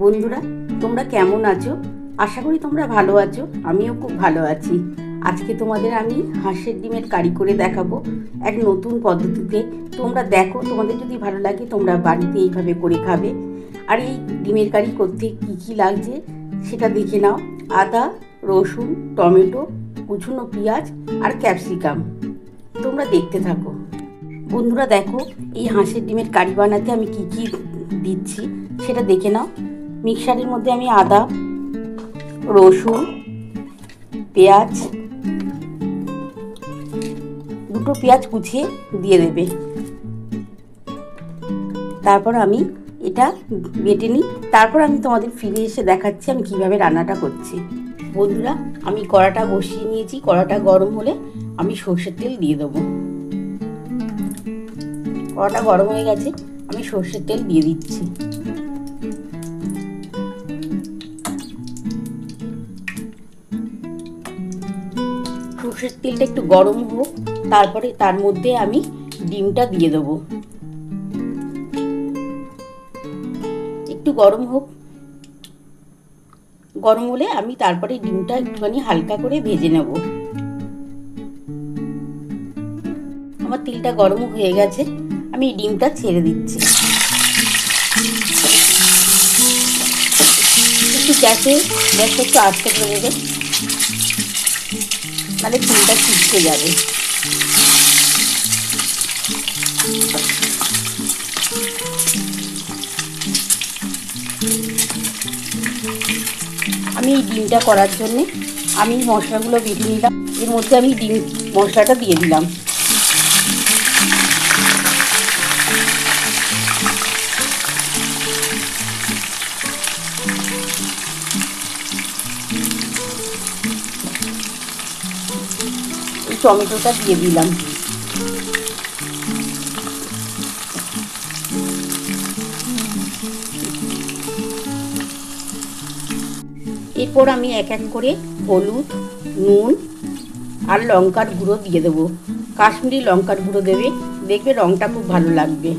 বন্ধুরা, তোমরা কেমন আছো? আশা করি তোমরা ভালো আছো। আমিও খুব ভালো আছি। আজকে তোমাদের আমি হাঁসের ডিমের কারি করে দেখাবো এক নতুন পদ্ধতিতে। তোমরা দেখো, তোমাদের যদি ভালো লাগে তোমরা বাড়িতে এইভাবে করে খাবে। আর এই ডিমের কারি করতে কী কী লাগছে সেটা দেখে নাও। আদা, রসুন, টমেটো, কুচনো পেঁয়াজ আর ক্যাপসিকাম। তোমরা দেখতে থাকো। বন্ধুরা দেখো, এই হাঁসের ডিমের কারি বানাতে আমি কী কী দিচ্ছি সেটা দেখে নাও। মিক্সারের মধ্যে আমি আদা, রসুন, পেঁয়াজ, দুটো পেঁয়াজ কুচিয়ে দিয়ে দেবে। তারপর আমি এটা বেটে নিই। তারপর আমি তোমাদের ফিরে এসে দেখাচ্ছি আমি কিভাবে রান্নাটা করছি। বন্ধুরা, আমি কড়াটা বসিয়ে নিয়েছি। কড়াটা গরম হলে আমি সর্ষের তেল দিয়ে দেবো। কড়াটা গরম হয়ে গেছে, আমি সর্ষের তেল দিয়ে দিচ্ছি। সর্ষের তেলটা একটু গরম হোক, তারপরে তার মধ্যে আমি ডিমটা দিয়ে দেবো। একটু গরম হোক, গরম হলে আমি তারপরে ডিমটা একটুখানি হালকা করে ভেজে নেব। আমার তেলটা গরম হয়ে গেছে, আমি ডিমটা ছেড়ে দিচ্ছি। একটু গ্যাসটা একটু আস্তে করে দেবে, নাহলে ডিমটা ছিটকে যাবে। আমি এই ডিমটা করার জন্যে আমি মশলাগুলো বেটে নিলাম। এর মধ্যে আমি ডিম মশলাটা দিয়ে দিলাম। এই টমেটোটা দিয়ে দিলাম। এরপর আমি এক এক করে হলুদ, নুন আর লঙ্কার গুঁড়ো দিয়ে দেবো। কাশ্মীরি লঙ্কার গুঁড়ো দেবে, দেখবে রঙটা খুব ভালো লাগবে।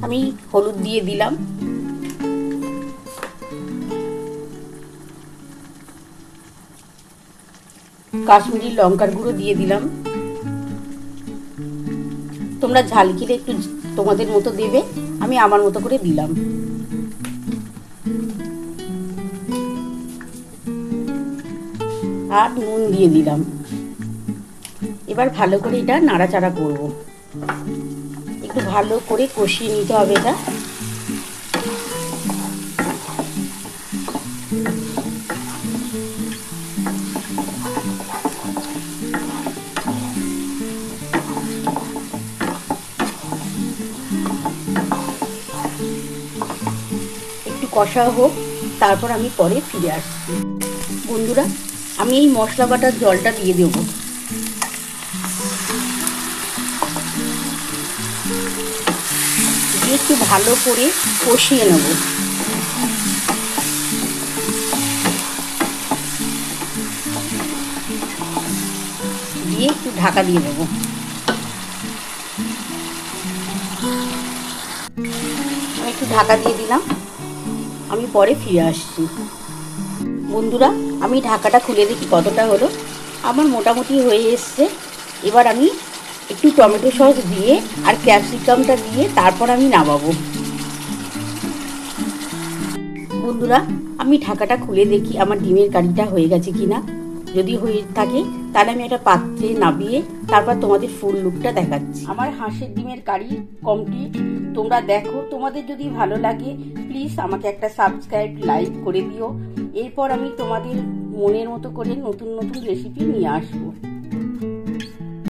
আমি হলুদ দিয়ে দিলাম। কাশ্মীরি লঙ্কার গুঁড়ো দিয়ে দিলাম। তোমরা ঝাল খেলে একটু তোমাদের মতো দেবে, আমি আমার মতো করে দিলাম। আর নুন দিয়ে দিলাম। এবার ভালো করে এটা নাড়াচাড়া করব। একটু ভালো করে কষিয়ে নিতে হবে এটা। একটু কষা হোক, তারপর আমি পরে ফিরে আসছি। বন্ধুরা, আমি এই মশলা বাটার জলটা দিয়ে দেব। দিয়ে একটু ভালো করে কষিয়ে নেব। দিয়ে একটু ঢাকা দিয়ে দেবো। আমি একটু ঢাকা দিয়ে দিলাম, আমি পরে ফিরে আসছি। বন্ধুরা, আমি ঢাকাটা খুলে দেখি কতটা হলো। আমার মোটামুটি হয়ে এসছে। এবার আমি একটু টমেটো সস দিয়ে আর ক্যাপসিকামটা দিয়ে তারপর আমি নামাবো। বন্ধুরা, আমি ঢাকাটা খুলে দেখি আমার ডিমের কারিটা হয়ে গেছে কিনা। যদি হয়ে থাকে তাহলে আমি একটা পাত্রে নামিয়ে তারপর তোমাদের ফুল লুকটা দেখাচ্ছি। আমার হাঁসের ডিমের কারি কমপ্লিট। তোমরা দেখো, তোমাদের যদি ভালো লাগে প্লিজ আমাকে একটা সাবস্ক্রাইব, লাইক করে দিও। এরপর আমি তোমাদের মনের মতো করে নতুন নতুন রেসিপি নিয়ে আসবো।